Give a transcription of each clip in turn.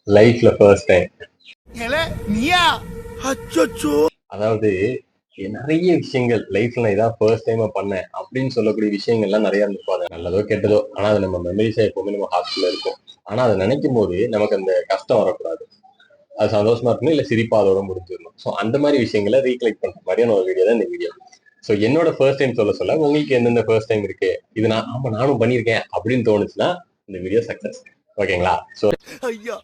லைஃப்ல first time. அச்சோ. அதாவது நிறைய விஷயங்கள் லைஃப்ல நான் இதான் ஃபர்ஸ்ட் டைமா பண்ணேன் அப்படின்னு சொல்லக்கூடிய விஷயங்கள்லாம் நிறைய இருந்திருப்பாங்க, நல்லதோ கெட்டதோ. ஆனா அது நம்ம மெமரிஸா எப்பவுமே நம்ம ஹார்ட்ல இருக்கும். ஆனா அதை நினைக்கும் போது நமக்கு அந்த கஷ்டம் வரக்கூடாது, அது சந்தோஷமா இருக்கணும், இல்ல சிரிப்பா அதோட முடிஞ்சிடணும். ஸோ அந்த மாதிரி விஷயங்களை ரீகலெக்ட் பண்ற மாதிரியான ஒரு வீடியோ தான் இந்த வீடியோ. ஸோ என்னோட ஃபர்ஸ்ட் டைம் சொல்ல சொல்ல உங்களுக்கு எந்தெந்த ஃபர்ஸ்ட் டைம் இருக்கு, இது நான் ஆமா நானும் பண்ணியிருக்கேன் அப்படின்னு தோணுச்சுன்னா இந்த வீடியோ சக்சஸ். ஓகேங்களா? ஸோ ஐயா,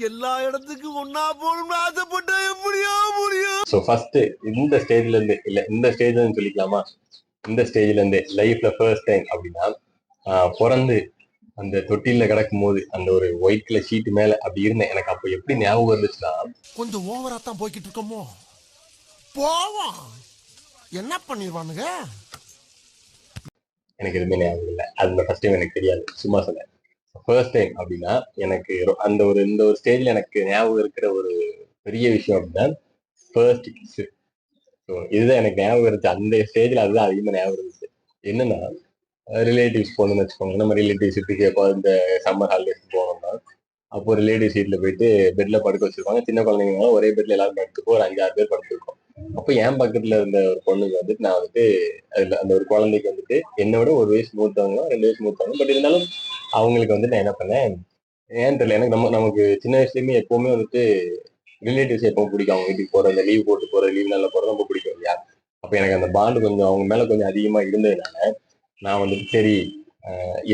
எல்லா இடத்துக்கும் ஒன்னா போகணும்னு ஆசைப்பட்டா எப்படியா முடியும்? ஸோ ஃபர்ஸ்ட் இந்த ஸ்டேஜ்ல இருந்து, இல்ல இந்த ஸ்டேஜ்ல சொல்லிக்கலாமா, இந்த ஸ்டேஜ்ல இருந்து லைஃப்ல ஃபர்ஸ்ட் டைம் அப்படின்னா பிறந்து அந்த தொட்டில கிடக்கும் போது அந்த ஒரு ஒயிட் கலர் ஷீட் மேல அப்படி இருந்தேன். எனக்கு அப்ப எப்படி ஞாபகம் இருந்துச்சுன்னா, கொஞ்சம் ஓவரா தான் போய்கிட்டு இருக்கோமோ, போவோம் என்ன பண்ணிடுவானுங்க. எனக்கு எதுவுமே ஞாபகம் இல்லை. அது ஃபர்ஸ்ட் டைம் எனக்கு தெரியாது, சும்மா சொன்னேன். ஃபர்ஸ்ட் டைம் அப்படின்னா எனக்கு அந்த ஒரு இந்த ஒரு ஸ்டேஜ்ல எனக்கு ஞாபகம் இருக்கிற ஒரு பெரிய விஷயம் அப்படின்னா ஃபர்ஸ்ட் கிஸ். ஸோ இதுதான் எனக்கு ஞாபகம் இருந்துச்சு அந்த ஸ்டேஜ்ல, அதுதான் அதிகமாக ஞாபகம் இருந்துச்சு. என்னன்னா ரிலேட்டிவ்ஸ் போகணும்னு வச்சுக்கோங்க, நம்ம ரிலேட்டிவ்ஸ் வீட்டுக்கு எப்போ இந்த சம்மர் ஹாலிடேஸ் போனோம்னா அப்போ ரிலேட்டிவ் சீட்ல போயிட்டு பெட்ல படுக்க வச்சிருப்பாங்க. சின்ன குழந்தைங்க ஒரே பெட்ல எல்லாரும் படுத்துப்போம், ஒரு 5-6 பேர் படுத்திருக்கோம். அப்போ என் பக்கத்துல இருந்த ஒரு பொண்ணுக்கு வந்துட்டு நான் வந்துட்டு அதுல அந்த ஒரு குழந்தைக்கு வந்துட்டு என்னோட 1 வயசு மூத்தவங்க 2 வயசு மூத்தவங்க, பட் இருந்தாலும் அவங்களுக்கு வந்து நான் என்ன பண்ணேன், ஏன்னு தெரியல, எனக்கு நமக்கு சின்ன வயசுலயுமே எப்பவுமே வந்துட்டு ரிலேட்டிவ்ஸ் எப்பவும் பிடிக்கும். அவங்க வீட்டுக்கு போறது, அந்த லீவ் போட்டு போறது, லீவ் நாள்ல போறது ரொம்ப பிடிக்கும் இல்லையா? அப்ப எனக்கு அந்த பாண்டு கொஞ்சம் அவங்க மேல கொஞ்சம் அதிகமா இருந்ததுனால நான் வந்துட்டு சரி,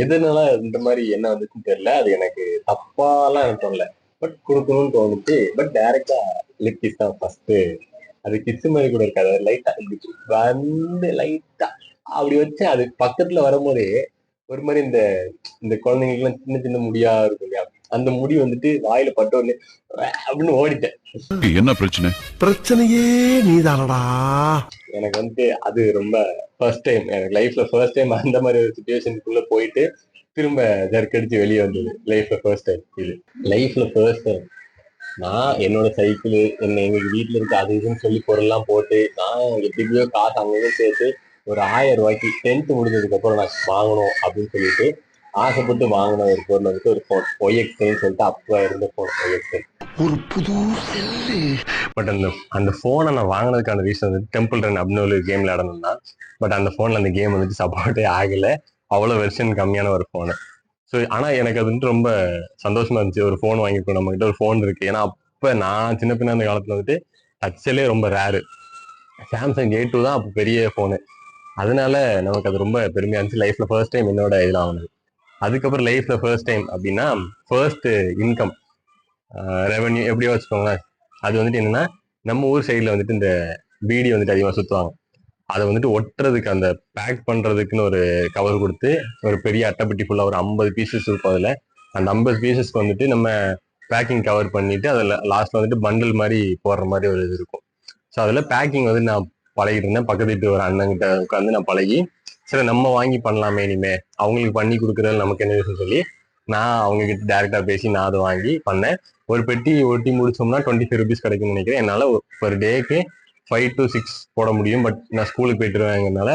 எதுனால இந்த மாதிரி என்ன வந்துச்சுன்னு தெரியல, அது எனக்கு தப்பாலாம் எனக்கு தோணல, பட் கொடுக்கணும்னு தோணுச்சு. பட் டைரக்டா லிப் கிஸ் தான் ஃபர்ஸ்ட். அது கிஸ் மாதிரி கூட இருக்காது, லைட்டா வந்து லைட்டா அப்படி வச்சு அது பக்கத்துல வரும்போதே ஒரு மாதிரி இந்த இந்த குழந்தைங்களுக்கு எல்லாம் சின்ன சின்ன முடியா இருக்கும் இல்லையா, அந்த முடி வந்துட்டு வாயில பட்ட உடனே அப்படின்னு ஓடிட்டேன். என்ன பிரச்சனை? பிரச்சனையே நீதானடா. எனக்கு வந்துட்டு அது ரொம்ப ஃபர்ஸ்ட் டைம், எனக்கு லைஃப்ல ஃபர்ஸ்ட் டைம் அந்த மாதிரி ஒரு சுச்சுவேஷனுக்குள்ள போயிட்டு திரும்ப ஜர்க்கடிச்சு வெளியே வந்தது லைஃப்ல ஃபர்ஸ்ட் டைம். இது லைஃப்ல ஃபர்ஸ்ட் டைம் நான் என்னோட சைக்கிள் என்ன எங்க வீட்டுல இருக்க அது இதுன்னு சொல்லி பொருள்லாம் போட்டு நான் எப்படியோ காசு அங்கேயும் சேர்த்து ஒரு 1000 ரூபாய்க்கு 10th முடிஞ்சதுக்கு அப்புறம் நான் வாங்கணும் அப்படின்னு சொல்லிட்டு ஆசைப்பட்டு வாங்கின ஒரு பொருள் வந்துட்டு ஒரு போன் ஒய்எக்ஸ்ன்னு சொல்லிட்டு அப்ப இருந்த போன் ஒய்எக்ஸ். ஒரு புது செல்லு. பட் அந்த அந்த போனை நான் வாங்கினதுக்கான ரீசன் வந்து டெம்பிள் ரன் அப்படின்னு ஒரு கேம் விளையாடணும்னா, பட் அந்த போன்ல அந்த கேம் வந்துட்டு சப்போர்ட்டே ஆகல, அவ்வளவு வெர்ஷன் கம்மியான ஒரு போனு. ஸோ ஆனா எனக்கு அது வந்துட்டு ரொம்ப சந்தோஷமா இருந்துச்சு, ஒரு ஃபோன் வாங்கிருக்கோம், நம்ம கிட்ட ஒரு ஃபோன் இருக்கு. ஏன்னா அப்ப நான் சின்ன பின்ன அந்த காலத்துல வந்துட்டு டச்லே ரொம்ப ரேரு, சாம்சங் A2 தான் அப்போ பெரிய ஃபோனு. அதனால நமக்கு அது ரொம்ப பெருமையா இருந்துச்சு. லைஃப்ல ஃபர்ஸ்ட் டைம் என்னோட இதில் ஆகுனது. அதுக்கப்புறம் லைஃப்ல ஃபர்ஸ்ட் டைம் அப்படின்னா ஃபர்ஸ்ட் இன்கம் ரெவன்யூ எப்படியோ வச்சுக்கோங்களேன். அது வந்துட்டு என்னன்னா, நம்ம ஊர் சைடில் வந்துட்டு இந்த பீடி வந்துட்டு அதிகமாக சுற்றுவாங்க. அதை வந்துட்டு ஒட்டுறதுக்கு அந்த பேக் பண்றதுக்குன்னு ஒரு கவர் கொடுத்து ஒரு பெரிய அட்டைப்பெட்டி ஃபுல்லாக ஒரு 50 பீசஸ் இருக்கும். அதில் அந்த 50 பீசஸ்க்கு வந்துட்டு நம்ம பேக்கிங் கவர் பண்ணிட்டு அதில் லாஸ்ட்ல வந்துட்டு பண்டில் மாதிரி போடுற மாதிரி ஒரு இது இருக்கும். ஸோ அதில் பேக்கிங் வந்து நான் பழகிட்டு இருந்தேன். பக்கத்து வீட்டு ஒரு அண்ணன்கிட்ட உட்காந்து நான் பழகி, சரி நம்ம வாங்கி பண்ணலாமே இனிமே, அவங்களுக்கு பண்ணி கொடுக்குறது நமக்கு என்ன விஷயம் சொல்லி நான் அவங்க கிட்ட டேரக்டா பேசி நான் அதை வாங்கி பண்ணேன். ஒரு பெட்டி ஒட்டி முடிச்சோம்னா 25 ருபீஸ் கிடைக்கும்னு நினைக்கிறேன். என்னால் ஒரு டேக்கு 5 to 6 போட முடியும். பட் நான் ஸ்கூலுக்கு போயிட்டுருவேங்கிறதுனால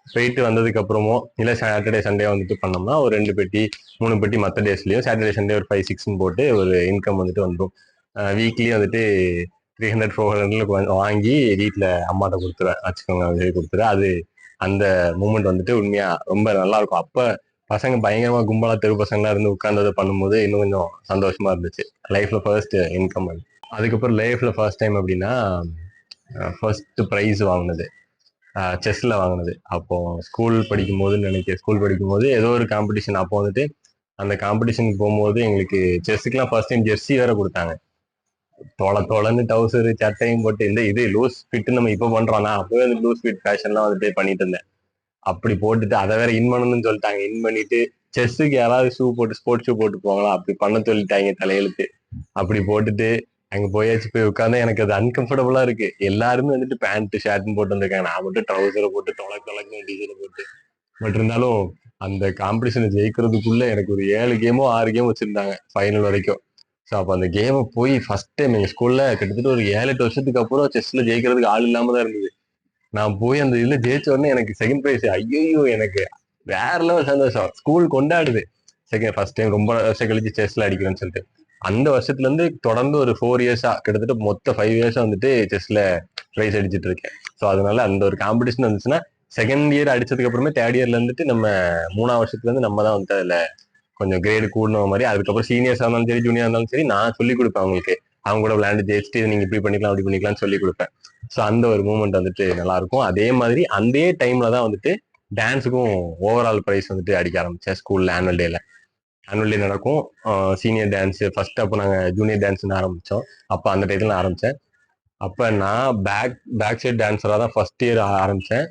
போயிட்டு வந்ததுக்கு அப்புறமோ இல்லை சாட்டர்டே சண்டே வந்துட்டு பண்ணோம்னா ஒரு 2 பெட்டி 3 பெட்டி மற்ற டேஸ்லயும் சாட்டர்டே சண்டே ஒரு 5-6 போட்டு ஒரு இன்கம் வந்துட்டு வந்துடும். வீக்லி வந்துட்டு 300-400 வாங்கி வீட்டில் அம்மாட்ட கொடுத்துருவேன், வச்சுக்கோங்க சொல்லி கொடுத்துருவேன். அது அந்த மூமெண்ட் வந்துட்டு உண்மையா ரொம்ப நல்லா இருக்கும். அப்ப பசங்க பயங்கரமா கும்பலா தெரு பசங்களா இருந்து உட்கார்ந்து அதை பண்ணும்போது இன்னும் கொஞ்சம் சந்தோஷமா இருந்துச்சு. லைஃப்ல ஃபர்ஸ்ட் இன்கம். அதுக்கப்புறம் லைஃப்ல ஃபர்ஸ்ட் டைம் அப்படின்னா ஃபர்ஸ்ட் ப்ரைஸ் வாங்கினது செஸ்ல வாங்கினது. அப்போ ஸ்கூல் படிக்கும் போது நினைக்கிறேன், ஸ்கூல் படிக்கும் போது ஏதோ ஒரு காம்படிஷன். அப்போ வந்துட்டு அந்த காம்படிஷனுக்கு போகும்போது எங்களுக்கு செஸ்ஸுக்குலாம் ஃபர்ஸ்ட் டைம் ஜெர்சி வேற கொடுத்தாங்க. தோளன்னு டவுசர் சட்டையும் போட்டு இந்த இது லூஸ் ஃபிட் நம்ம இப்போ பண்றோம்னா அப்பவே அந்த லூஸ் ஃபிட் ஃபேஷன்லாம் வந்துட்டு பண்ணிட்டு இருந்தேன். அப்படி போட்டுட்டு அதை வேற இன் பண்ணணும்னு சொல்லிட்டாங்க. இன் பண்ணிட்டு செஸ்ஸுக்கு யாராவது ஷூ போட்டு ஸ்போர்ட்ஸ் ஷூ போட்டு போவாங்களா, அப்படி பண்ண சொல்லிட்டாங்க தலையெழுத்து. அப்படி போட்டுட்டு அங்க போயாச்சு, போய் உட்காந்து எனக்கு அது அன்கம்ஃபர்டபுளா இருக்கு. எல்லாருமே வந்துட்டு பேண்ட் ஷர்ட்னு போட்டு வந்திருக்காங்க, நான் மட்டும் ட்ரௌசரை போட்டு தொலைக்கு டிஷர்ட் போட்டு. பட் இருந்தாலும் அந்த காம்படிஷனை ஜெயிக்கிறதுக்குள்ள எனக்கு ஒரு 7 கேமோ 6 கேம் வச்சிருந்தாங்க ஃபைனல் வரைக்கும். ஸோ அப்போ அந்த கேமை போய் ஃபர்ஸ்ட் டைம் எங்க ஸ்கூல்ல கிட்டத்தட்ட ஒரு 7-8 வருஷத்துக்கு அப்புறம் செஸ்ல ஜெயிக்கிறதுக்கு ஆள் இல்லாம தான் இருந்தது. நான் போய் அந்த இதுல ஜெயிச்ச உடனே எனக்கு செகண்ட் ப்ரைஸ். ஐயோ, எனக்கு வேற லெவல் சந்தோஷம், ஸ்கூல் கொண்டாடுது. ஃபர்ஸ்ட் டைம் ரொம்ப வருஷம் கழிச்சு செஸ்ல அடிக்கிறேன்னு சொல்லிட்டு. அந்த வருஷத்துல இருந்து தொடர்ந்து ஒரு 4 இயர்ஸா கிட்டத்தட்ட மொத்த 5 இயர்ஸா வந்துட்டு செஸ்ல ப்ரைஸ் அடிச்சிட்டு இருக்கேன். ஸோ அதனால அந்த ஒரு காம்படிஷன் வந்துச்சுன்னா செகண்ட் இயர் அடிச்சதுக்கு அப்புறமே தேர்ட் இயர்ல இருந்துட்டு நம்ம 3ஆவது வருஷத்துல இருந்து நம்ம தான் வந்து அதுல கொஞ்சம் கிரேடு கூடன மாதிரி, அதுக்கப்புறம் சீனியர்ஸா இருந்தாலும் சரி ஜூனியர் இருந்தாலும் சரி நான் சொல்லிக் கொடுப்பேன் அவங்களுக்கு. அவங்க கூட விளையாண்டு ஜெயிச்சுட்டு நீங்க இப்படி பண்ணிக்கலாம் அப்படி பண்ணிக்கலாம்னு சொல்லி கொடுப்பேன். ஸோ அந்த ஒரு மூமெண்ட் வந்துட்டு நல்லா இருக்கும். அதே மாதிரி அந்த டைம்ல தான் வந்துட்டு டான்ஸுக்கும் ஓவரால் ப்ரைஸ் வந்துட்டு அடிக்க ஆரம்பிச்சேன். ஸ்கூல்ல ஆனுவல் டே நடக்கும். சீனியர் டான்ஸ் ஃபர்ஸ்ட், அப்போ நாங்க ஜூனியர் டான்ஸ்னு ஆரம்பிச்சோம். அப்போ அந்த டைத்துல நான் ஆரம்பிச்சேன். அப்ப நான் பேக் சைட் டான்ஸரா தான் ஃபர்ஸ்ட் இயர் ஆரம்பிச்சேன்.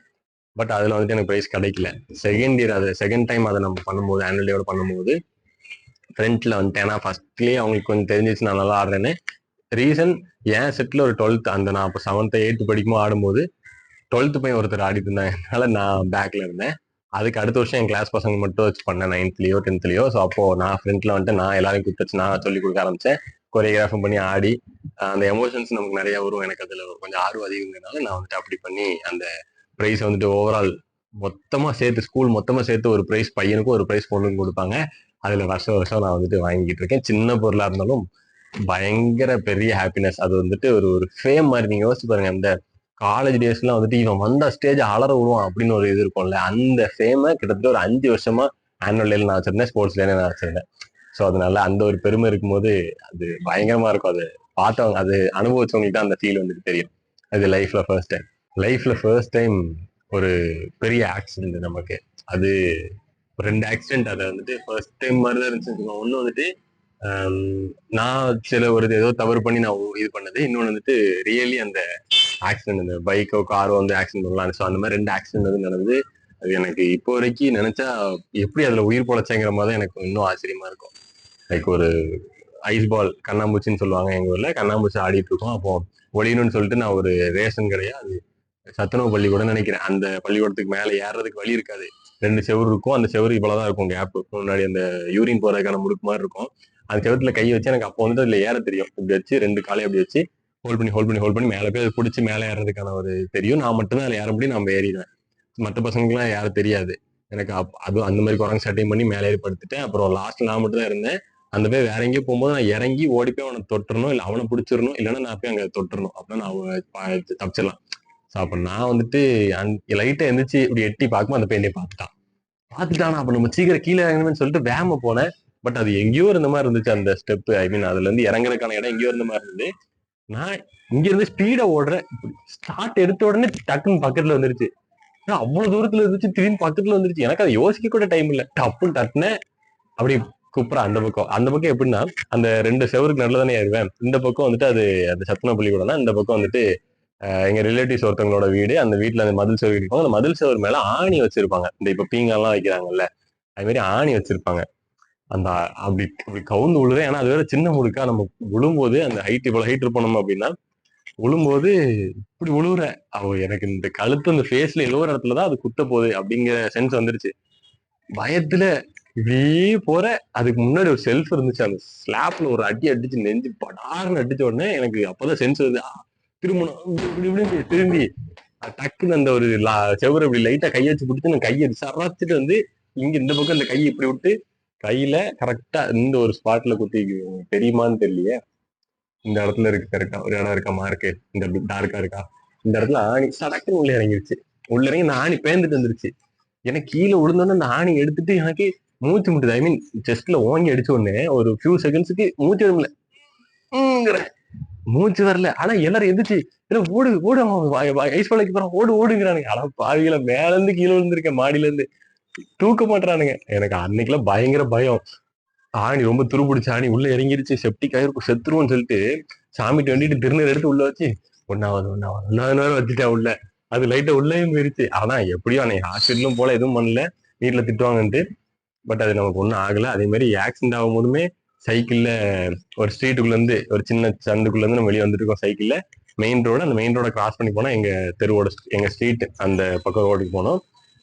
பட் அதுல வந்துட்டு எனக்கு ப்ரைஸ் கிடைக்கல. செகண்ட் இயர், அது செகண்ட் டைம் அதை நம்ம பண்ணும்போது, ஆனுவல் டேவோட பண்ணும்போது ஃப்ரண்ட்ல வந்துட்டேன். ஏன்னா ஃபர்ஸ்ட்லயே அவங்களுக்கு கொஞ்சம் தெரிஞ்சிச்சு நான் நல்லா ஆடுறேன்னு. ரீசன், என் செட்ல ஒரு 12th, அந்த நான் இப்போ 7th 8th படிக்கும்போது ஆடும்போது 12th பையன் ஒருத்தர் ஆடிட்டு இருந்தாங்க. அதனால நான் பேக்ல இருந்தேன். அதுக்கு அடுத்த வருஷம் என் கிளாஸ் பசங்க மட்டும் வச்சு பண்ணேன் 9th 10th. ஸோ அப்போ நான் ஃப்ரண்ட்ல வந்துட்டு நான் எல்லாரையும் கூப்பிட்டு நான் சொல்லி கொடுக்க ஆரம்பிச்சேன். கொரியோகிராஃபும் பண்ணி ஆடி, அந்த எமோஷன்ஸ் நமக்கு நிறைய வரும். எனக்கு அதுல கொஞ்சம் ஆர்வம் அதிகங்கிறதுனால நான் வந்துட்டு அப்படி பண்ணி அந்த ப்ரைஸ் வந்துட்டு ஓவரால் மொத்தமா சேர்த்து, ஸ்கூல் மொத்தமா சேர்த்து ஒரு ப்ரைஸ் பையனுக்கும் ஒரு ப்ரைஸ் பொண்ணுக்கும் கொடுப்பாங்க. அதுல வருஷம் வருஷம் நான் வந்துட்டு வாங்கிட்டு இருக்கேன். சின்ன பொருளா இருந்தாலும் பயங்கர பெரிய ஹாப்பினஸ். அது வந்துட்டு ஒரு ஒரு ஃபேம் மாதிரி. நீங்க யோசிச்சு பாருங்க, அந்த காலேஜ் டேஸ்லாம் வந்துட்டு இவன் வந்த ஸ்டேஜ் அலற விடுவான் அப்படின்னு ஒரு இது இருக்கும்ல, அந்த ஃபேமை கிட்டத்தட்ட ஒரு 5 வருஷமா ஆனுவல் டேல நான் வச்சிருந்தேன், ஸ்போர்ட்ஸ்ல நான் வச்சிருந்தேன். ஸோ அதனால அந்த ஒரு பெருமை இருக்கும்போது அது பயங்கரமா இருக்கும். அது பார்த்தவங்க, அது அனுபவிச்சவங்களுக்கு தான் அந்த ஃபீல் வந்துட்டு தெரியும். அது லைஃப்ல ஃபர்ஸ்ட் டைம் ஒரு பெரிய ஆக்சிடென்ட் நமக்கு. அது 2 ஆக்சிடென்ட். அதை வந்துட்டு ஃபர்ஸ்ட் டைம் மாதிரி தான் இருந்துச்சு. ஒன்று வந்துட்டு நான் சில ஒரு ஏதோ தவறு பண்ணி நான் இது பண்ணது. இன்னொன்று வந்துட்டு ரியலி அந்த ஆக்சிடென்ட், இந்த பைக்கோ காரோ வந்து ஆக்சிடென்ட் பண்ணலாம். ஸோ அந்த மாதிரி 2 ஆக்சிடென்ட் வந்து நடந்தது. அது எனக்கு இப்போ வரைக்கும் நினைச்சா எப்படி அதுல உயிர் பொழைச்சேங்கிற மாதிரி எனக்கு இன்னும் ஆச்சரியமா இருக்கும். லைக் ஒரு ஐஸ் பால், கண்ணாம்பூச்சின்னு சொல்லுவாங்க எங்க ஊர்ல, கண்ணாம்பூச்சி ஆடிட்டு இருக்கோம். அப்போ ஒளியணும்னு சொல்லிட்டு நான் ஒரு ரேஷன் கிடையாது, சத்துணவு பள்ளிக்கூடம் நினைக்கிறேன். அந்த பள்ளிக்கூடத்துக்கு மேல ஏறதுக்கு வழி இருக்காது. 2 செவுரு இருக்கும். அந்த செவுரு இவ்வளவுதான் இருக்கும் கேப். முன்னாடி அந்த யூரின் போறதுக்கான முடுக்கு மாதிரி இருக்கும். அந்த செவத்துல கை வச்சு எனக்கு அப்போ வந்து அதுல ஏற தெரியும். இப்படி வச்சு 2 காலையும் அப்படி வச்சு ஹோல்ட் பண்ணி மேல போய் அதை பிடிச்சி மேலே ஏறதுக்கான ஒரு தெரியும். நான் மட்டும்தான் அதில் ஏற முடியும். நான் ஏறிடுவேன். மற்ற பசங்களுக்குலாம் யாரும் தெரியாது. எனக்கு அதுவும் அந்த மாதிரி குரங்கு சட்டையும் பண்ணி மேலே ஏறி படுத்துட்டேன். அப்புறம் லாஸ்ட்ல நான் மட்டும் தான் இருந்தேன். அந்த போய் வேற எங்கேயும் போகும்போது நான் இறங்கி ஓடி போய் அவனை தொட்டுறணும், இல்லை அவனை பிடிச்சிடணும், இல்லைன்னா நான் போய் அங்கே தொட்டுறணும். அப்பதான் நான் தப்பிச்சிடலாம். ஸோ அப்ப நான் வந்துட்டு லைட்டா எந்திரிச்சு இப்படி எட்டி பார்க்கும்போது அந்த பையனை பார்த்துட்டானா, அப்ப நம்ம சீக்கிரம் கீழே இறங்கணும்னு சொல்லிட்டு வேம போனேன். பட் அது எங்கேயோ இருந்த மாதிரி இருந்துச்சு அந்த ஸ்டெப். ஐ மீன் அதுல இருந்து இறங்குறதுக்கான இடம் எங்கேயோ இருந்த மாதிரி இருந்தது. நான் இங்க இருந்து ஸ்பீடா ஓடுறேன். ஸ்டார்ட் எடுத்த உடனே டக்குன்னு பக்கத்துல வந்துருச்சு. அவ்வளவு தூரத்துல இருந்துச்சு, திரும்பி பக்கத்துல வந்துருச்சு. எனக்கு அதை யோசிக்க கூட டைம் இல்லை. டப்புன்னு தட்டினேன். அப்படி கூப்பிட்றேன் அந்த பக்கம் எப்படின்னா, அந்த 2 செவருக்கு நடுல தானே ஏறுவேன். இந்த பக்கம் வந்துட்டு அது அந்த சத்துணவு பள்ளிக்கூடம்னா, இந்த பக்கம் வந்துட்டு எங்க ரிலேட்டிவ்ஸ் ஒருத்தவங்களோட வீடு. அந்த வீட்டுல அந்த மதில் செவர் இருப்பாங்க. அந்த மதில் செவர் மேல ஆணி வச்சிருப்பாங்க. இந்த இப்ப பீங்கான்லாம் வைக்கிறாங்கல்ல, அது மாதிரி ஆணி வச்சிருப்பாங்க. அந்த அப்படி அப்படி கவுந்து விழுறேன். ஏன்னா அது வேற சின்ன முடுக்கா, நம்ம விழும்போது அந்த ஹைட் இவ்வளவு ஹைட் இருப்போம் அப்படின்னா, விழும்போது இப்படி விழுவுற எனக்கு இந்த கழுத்து அந்த ஃபேஸ்ல ஏதோ ஒரு இடத்துலதான் அது குத்த போகுது அப்படிங்கிற சென்ஸ் வந்துருச்சு. பயத்துல இப்படியே போற. அதுக்கு முன்னாடி ஒரு செல்ஃப் இருந்துச்சு. அந்த ஸ்லாப்ல ஒரு அடி அடிச்சு நெஞ்சு படார்னு அடிச்ச உடனே எனக்கு அப்பதான் சென்ஸ் வருது. திரும்பணும் திரும்பி டக்குன்னு அந்த ஒரு செவரு இப்படி லைட்டா கையை வச்சு பிடிச்சு நான் கையை சராச்சிட்டு வந்து இங்க இந்த பக்கம் இந்த கையை இப்படி விட்டு கையில கரெக்டா இந்த ஒரு ஸ்பாட்ல குத்தி. தெரியுமான்னு தெரியலையே, இந்த இடத்துல இருக்கு கரெக்டா ஒரு இடம் இருக்கா மார்க்கு, இந்த டார்க்கா இருக்கா, இந்த இடத்துல ஆணி சடக்குன்னு உள்ள இறங்கிருச்சு. உள்ள இறங்கி இந்த ஆணி பேந்துட்டு வந்துருச்சு. எனக்கு கீழே விழுந்தோன்னு அந்த ஆணி எடுத்துட்டு எனக்கு மூச்சு முட்டுது. ஐ மீன் செஸ்ட்ல ஓங்கி அடிச்ச உடனே ஒரு ஃபியூ செகண்ட்ஸுக்கு மூச்சு வரல. மூச்சு வரல. ஆனா எல்லாரும் எந்திரிச்சு ஓடு ஓடு, ஐஸ் பழைக்கு போறான், ஓடுங்கிறானுங்க. ஆனா பாவிகளை மேல இருந்து கீழே விழுந்திருக்கேன், மாடியில இருந்து தூக்க மாட்டானுங்க. எனக்கு அன்னைக்கெல்லாம் பயங்கர பயம். ஆணி ரொம்ப துருபிடிச்ச ஆணி உள்ள இறங்கிருச்சு. செப்டிக் ஆயிருக்கும், செத்துருவோம்னு சொல்லிட்டு சாமிட்டு வேண்டிட்டு திருநீர் எடுத்து உள்ள வச்சு ஒன்னாவது நேரம் வச்சுட்டேன் உள்ள. அது லைட்டா உள்ளேயும் போயிருச்சு. ஆனா எப்படியும் அன்னைக்கு ஹாஸ்பிட்டலும் போல எதுவும் பண்ணல, வீட்டுல திட்டுவாங்கன்ட்டு. பட் அது நமக்கு ஒன்றும் ஆகல. அதே மாதிரி ஆக்சிடென்ட் ஆகும் போதுமே சைக்கிள்ல ஒரு ஸ்ட்ரீட்டுக்குள்ள இருந்து, ஒரு சின்ன சந்துக்குள்ள இருந்து நம்ம வெளியே வந்துட்டு இருக்கோம் சைக்கிள்ல. மெயின் ரோடு, அந்த மெயின் ரோட கிராஸ் பண்ணி போனா எங்க தெருவோட எங்க ஸ்ட்ரீட் அந்த பக்கம் ரோடுக்கு போனோம்.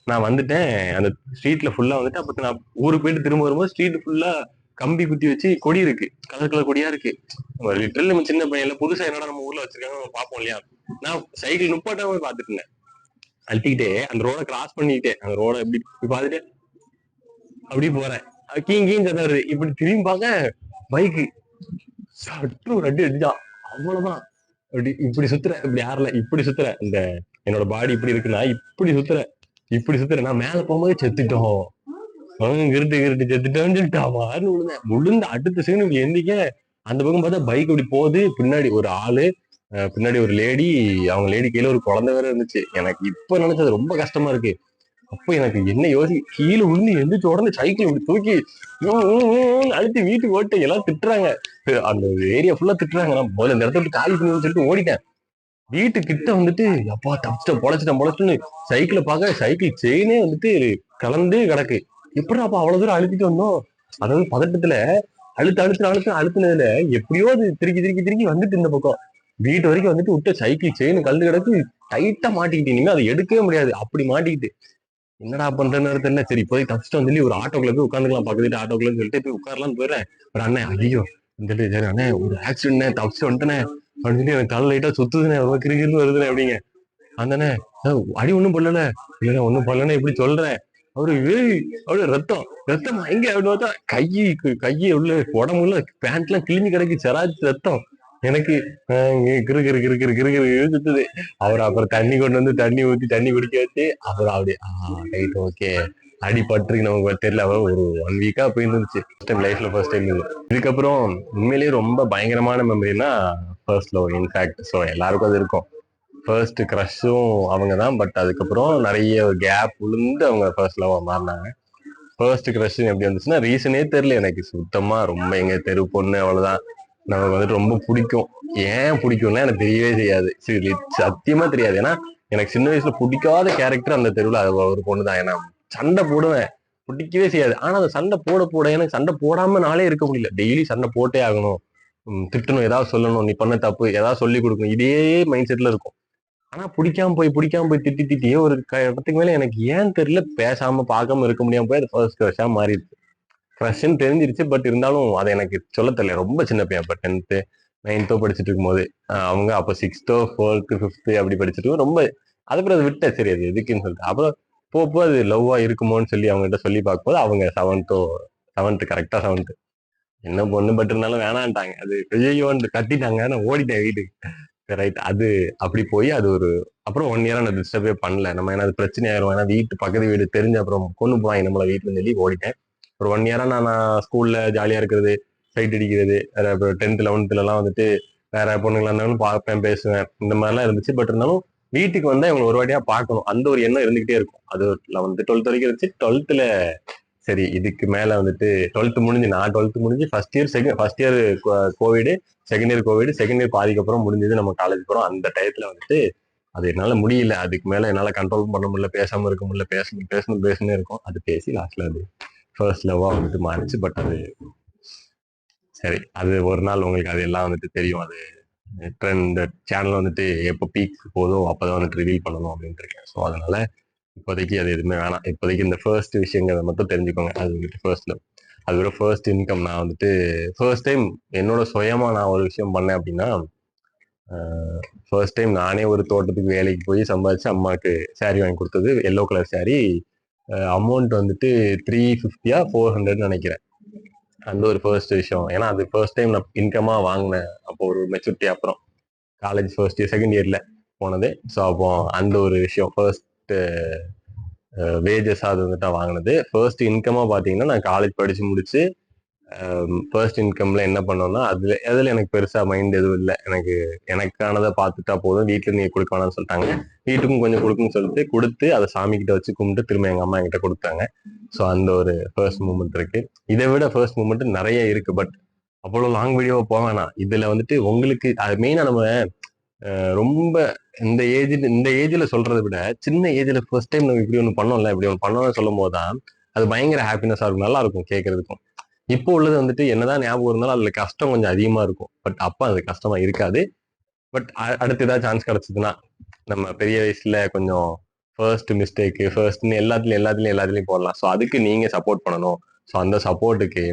நான் வந்துட்டேன். அந்த ஸ்ட்ரீட்ல ஃபுல்லா வந்துட்டு அப்ப நான் ஊருக்கு போயிட்டு திரும்ப வரும்போது ஸ்ட்ரீட் ஃபுல்லா கம்பி குத்தி வச்சு கொடி இருக்கு, கலர் கலர் கொடியா இருக்கு. லிட்டரல் நம்ம சின்ன பையன்ல புதுசா என்னடா நம்ம ஊர்ல வச்சிருக்காங்க நம்ம பார்ப்போம் இல்லையா. நான் சைக்கிள் நுப்பாட்டாம பாத்துட்டு இருந்தேன். அழுத்திக்கிட்டே அந்த ரோட கிராஸ் பண்ணிக்கிட்டே அந்த ரோட எப்படி பாத்துட்டு அப்படி போறேன். கீங் கீங் கதறு. இப்படி திரும்பி பார்க்க பைக்கு சட்டு ஒரு அடி அடிச்சான். அவ்வளவுதான். அப்படி இப்படி சுத்துற, இப்படி ஆறல, இப்படி சுத்துற. இந்த என்னோட பாடி இப்படி இருக்குன்னா இப்படி சுத்துற, இப்படி சுத்துற. நான் மேல போகும்போது செத்துட்டோம், கிருட்டு கிருட்டு செத்துட்டோம்னு சொல்லிட்டு அவன் விழுந்தேன். விழுந்து அடுத்த செகண்ட் இப்படி எந்திக்க அந்த பக்கம் பார்த்தா பைக் இப்படி போகுது. பின்னாடி ஒரு ஆளு, பின்னாடி ஒரு லேடி, அவங்க லேடி கையில ஒரு குழந்தை வேற இருந்துச்சு. எனக்கு இப்ப நினைச்சது ரொம்ப கஷ்டமா இருக்கு. அப்போ எனக்கு என்ன கீழே விழுந்து எந்திரிச்ச உடனே சைக்கிள் இப்படி தூக்கி அழுத்தி வீட்டுக்கு ஓட்டு எல்லாம் திட்டுறாங்க. அந்த ஏரியா ஃபுல்லா திட்டுறாங்க. நான் முதல்ல இந்த இடத்த விட்டு காலி பண்ணி சொல்லிட்டு ஓடிட்டேன். வீட்டு கிட்ட வந்துட்டு அப்பா தப்பிச்சிட்டேன், பொழைச்சிட்டேன்னு சைக்கிளை பார்க்க சைக்கிள் செயினே வந்துட்டு கலந்து கிடக்கு. எப்படி அப்ப அவ்வளவு தூரம் அழுத்திட்டு வந்தோம்? அதாவது பதட்டத்துல அழுத்தினதுல எப்படியோ அது திருக்கி வந்துட்டு இந்த பக்கம் வீட்டு வரைக்கும் வந்துட்டு விட்ட சைக்கிள் செயின் கலந்து கிடக்கு. டைட்டா மாட்டிக்கிட்டு, இனிமே அதை எடுக்கவே முடியாது அப்படி மாட்டிக்கிட்டு. என்னடா பண்றேன்னு தெரியல. சரி இப்போதைக்கு தப்பிச்சுட்டு வந்து ஒரு ஆட்டோக்குள்ள போய் உட்காந்துக்கலாம், பக்கத்து ஆட்டோக்குள்ளன்னு சொல்லிட்டு போய் உட்காரலாம்னு போயிடுறேன். ஒரு அண்ணன் ஐயோ இந்த சரி அண்ணே ஒரு ஆக்சிடென்ட் தப்பிச்சு வந்துட்டேனே அப்படின்னு சொல்லி எனக்கு தலை லைட்டா சுத்துதுனே, கிரிக்கிட்டு வருதுனே அப்படிங்க. அந்தனே அடி ஒண்ணும் பண்ணல, இல்ல ஒண்ணும் பண்ணலன்னு எப்படி சொல்றேன். அவரு அவரு ரத்தம் எங்க அப்படின்னு பார்த்தா கையை உள்ள உடம்புல பேண்ட் எல்லாம் கிழிஞ்சு கிடக்கு, செராச்சு ரத்தம். எனக்கு கிரு கிரு கிரு கிரு கிரு கிரு சுத்துது. அவர் அப்புறம் தண்ணி கொண்டு வந்து தண்ணி ஊத்தி தண்ணி குடிக்க வச்சு அப்புறம் அப்படியே ரைட் ஓகே அடிபட்டுருக்கு நமக்கு தெரியல. ஒரு 1 வீக்கா போயிருந்துச்சு. லைஃப்ல ஃபர்ஸ்ட் டைம் இது. இதுக்கப்புறம் உண்மையிலேயே ரொம்ப பயங்கரமான மெமரினா ஃபர்ஸ்ட் லவ். இன்ஃபேக்ட் ஸோ எல்லாருக்கும் அது இருக்கும். ஃபர்ஸ்ட் க்ரஷும் அவங்க தான். பட் அதுக்கப்புறம் நிறைய கேப் விழுந்து அவங்க ஃபர்ஸ்ட் லவ் மாறினாங்க. ஃபர்ஸ்ட் க்ரஷ் எப்படி வந்துச்சுன்னா ரீசனே தெரியல எனக்கு சுத்தமா. ரொம்ப எங்க தெரு பொண்ணு அவ்வளவுதான், நமக்கு வந்துட்டு ரொம்ப பிடிக்கும். ஏன் பிடிக்கும்னா எனக்கு தெரியவே செய்யாது, சரி சத்தியமா தெரியாது. ஏன்னா எனக்கு சின்ன வயசுல பிடிக்காத கேரக்டர் அந்த தெருவில் அது ஒரு பொண்ணு தான். ஏன்னா சண்டை போடுவேன், பிடிக்கவே செய்யாது. ஆனா அந்த சண்டை போட எனக்கு சண்டை போடாம நாளே இருக்க முடியல. டெய்லி சண்டை போட்டே ஆகணும், திட்டணும், ஏதாவது சொல்லணும், நீ பண்ண தப்பு ஏதாவது சொல்லி கொடுக்கணும், இதே மைண்ட் செட்ல இருக்கும். ஆனா பிடிக்காம போய் திட்டியே ஒரு இடத்துக்கு மேல எனக்கு ஏன் தெரியல பேசாம பார்க்காம இருக்க முடியாம போய் அது ஃபர்ஸ்ட் க்ரஷா மாறிடுச்சு. க்ரஷ்ன்னு தெரிஞ்சிருச்சு. பட் இருந்தாலும் அதை எனக்கு சொல்ல தெரியல. ரொம்ப சின்ன பையன் அப்ப 10th 9th படிச்சுட்டு இருக்கும்போது. அவங்க அப்ப 6th 4th 5th அப்படி படிச்சுட்டு ரொம்ப அதுக்கப்புறம் அதை விட்டேன். சரி அது எதுக்குன்னு சொல்லிட்டு அப்புறம் போப்போ அது லவ்வா இருக்குமோன்னு சொல்லி அவங்க கிட்ட சொல்லி பார்க்கும்போது அவங்க 7th கரெக்டா 7th என்ன பொண்ணு பட் இருந்தாலும் வேணான்ட்டாங்க. அது ஐயோன்னு கத்திட்டாங்க. நான் ஓடிட்டேன் வீட்டுக்கு. ரைட் அது அப்படி போய் அது ஒரு அப்புறம் 1 இயரா நான் டிஸ்டர்பே பண்ணல. நம்ம ஏன்னா அது பிரச்சனை ஆயிரும், ஏன்னா பக்கத்து வீடு தெரிஞ்ச அப்புறம் கொண்டு போவாங்க நம்மள வீட்டுல சொல்லி ஓடிட்டேன். ஒரு 1 இயரா நான் ஸ்கூல்ல ஜாலியா இருக்கிறது, சைட் அடிக்கிறது, 10th 11th எல்லாம் வந்துட்டு வேற பொண்ணுங்களா இருந்தாலும் பார்ப்பேன், பேசுவேன், இந்த மாதிரிலாம் இருந்துச்சு. பட் இருந்தாலும் வீட்டுக்கு வந்தா இவங்க ஒரு வாட்டியா பார்க்கணும் அந்த ஒரு எண்ணம் இருந்துகிட்டே இருக்கும். அது 11th 12th வரைக்கும் இருந்துச்சு. 12th சரி இதுக்கு மேல வந்துட்டு 12th முடிஞ்சு நான் 12th முடிஞ்சு first year Covid, second year பாதிக்கு அப்புறம் முடிஞ்சது நம்ம காலேஜ் போறோம். அந்த டயத்துல வந்துட்டு அது என்னால முடியல. அதுக்கு மேல என்னால கண்ட்ரோல் பண்ண முடியல, பேசாம இருக்க முடியல, பேசணும் இருக்கும். அது பேசி லாஸ்ட்ல அது ஃபர்ஸ்ட் லவ்வா வந்துட்டு மாறிச்சு. பட் அது சரி அது ஒரு நாள் உங்களுக்கு அது எல்லாம் வந்துட்டு தெரியும். அது ட்ரெண்ட் சேனல் வந்துட்டு எப்போ பீக் போதோ அப்பதான் வந்துட்டு ரிவீல் பண்ணணும் அப்படின்ட்டு இருக்கேன். ஸோ அதனால இப்போதைக்கு அது எதுவுமே வேணாம். இப்போதைக்கு இந்த ஃபர்ஸ்ட் விஷயங்களை மட்டும் தெரிஞ்சுக்கோங்க. அது வந்துட்டு ஃபர்ஸ்ட் லவ், அதுக்கப்புறம் ஃபர்ஸ்ட் இன்கம். நான் வந்துட்டு ஃபர்ஸ்ட் டைம் என்னோட சுயமா நான் ஒரு விஷயம் பண்ணேன் அப்படின்னா, ஃபர்ஸ்ட் டைம் நானே ஒரு தோட்டத்துக்கு வேலைக்கு போய் சம்பாதிச்சு அம்மாவுக்கு சாரி வாங்கி கொடுத்தது. Yellow colour sorry. அமௌண்ட் வந்துட்டு 350 400 நினைக்கிறேன். அந்த ஒரு ஃபர்ஸ்ட் விஷயம். ஏன்னா அது ஃபர்ஸ்ட் டைம் நான் இன்கமா வாங்கினேன். அப்போ ஒரு மெச்சூரிட்டி அப்புறம் காலேஜ் ஃபர்ஸ்ட் இயர் செகண்ட் இயர்ல போனது. ஸோ அப்போ அந்த ஒரு விஷயம் ஃபர்ஸ்ட் வேஜஸ் அது வந்துட்டு வாங்கினது. ஃபர்ஸ்ட் இன்கமா பாத்தீங்கன்னா நான் காலேஜ் படிச்சு முடிச்சு ஃபர்ஸ்ட் இன்கம்ல என்ன பண்ணோம்னா அதுல எனக்கு பெருசா மைண்ட் எதுவும் இல்லை. எனக்கானதை பார்த்துட்டா போதும், வீட்டுல நீங்க கொடுக்க வேணாம்னு சொல்லிட்டாங்க. வீட்டுக்கும் கொஞ்சம் கொடுக்குன்னு சொல்லிட்டு கொடுத்து அதை சாமி கிட்ட வச்சு கும்பிட்டு திரும்ப எங்க அம்மா கிட்ட கொடுத்தாங்க. ஸோ அந்த ஒரு ஃபர்ஸ்ட் மூமெண்ட் இருக்கு. இதை விட ஃபர்ஸ்ட் மூமெண்ட் நிறைய இருக்கு. பட் அவ்வளவு லாங் வீடியோவா போக வேணாம். இதுல வந்துட்டு உங்களுக்கு அது மெயினா நம்ம ரொம்ப இந்த ஏஜ்ல சொல்றதை விட சின்ன ஏஜ்ல ஃபர்ஸ்ட் டைம் நம்ம இப்படி ஒண்ணு பண்ணோம்ல, இப்படி ஒண்ணு பண்ணோம்னு சொல்லும் போதுதான் அது பயங்கர ஹாப்பினஸா இருக்கும், நல்லா இருக்கும் கேட்கறதுக்கும். இப்போ உள்ளது வந்துட்டு என்னதான் ஞாபகம் இருந்தாலும் அதுல கஷ்டம் கொஞ்சம் அதிகமா இருக்கும். பட் அப்ப அது கஷ்டமா இருக்காது. பட் அடுத்து ஏதாவது சான்ஸ் கிடைச்சதுன்னா நம்ம பெரிய வயசுல கொஞ்சம் ஃபர்ஸ்ட் மிஸ்டேக் ஃபர்ஸ்ட்னு எல்லாத்துலயும் போடலாம். ஸோ அதுக்கு நீங்க சப்போர்ட் பண்ணணும். ஸோ அந்த சப்போர்ட்டுக்கு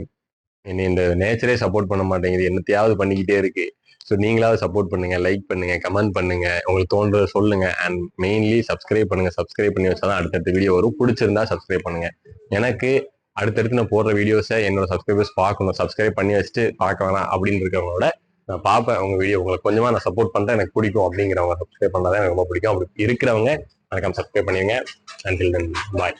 இந்த நேச்சரே சப்போர்ட் பண்ண மாட்டேங்குது, என்னத்தையாவது பண்ணிக்கிட்டே இருக்கு. ஸோ நீங்களாவது சப்போர்ட் பண்ணுங்க, லைக் பண்ணுங்க, கமெண்ட் பண்ணுங்க, உங்களுக்கு தோன்றதை சொல்லுங்க. அண்ட் மெயின்லி சப்ஸ்கிரைப் பண்ணுங்க. சப்ஸ்கிரைப் பண்ணி வச்சாதான் அடுத்தடுத்த வீடியோ வரும். பிடிச்சிருந்தா சப்ஸ்கிரைப் பண்ணுங்க. எனக்கு அடுத்தடுத்து நான் போடுற வீடியோஸை என்னோட சப்ஸ்கிரைபர்ஸ் பார்க்கணும், சப்ஸ்கிரைப் பண்ணி வச்சுட்டு பார்க்க வேணாம் அப்படின்னு இருக்கிறவங்களோட நான் பார்ப்பேன் உங்க வீடியோ, உங்களுக்கு கொஞ்சமா நான் சப்போர்ட் பண்றேன், எனக்கு பிடிக்கும் அப்படிங்கிறவங்க சப்ஸ்கிரைப் பண்ணாதான் எனக்கு ரொம்ப பிடிக்கும். அப்படி இருக்கிறவங்க மறக்காம சப்ஸ்கிரைப் பண்ணுவீங்க. Until then, bye.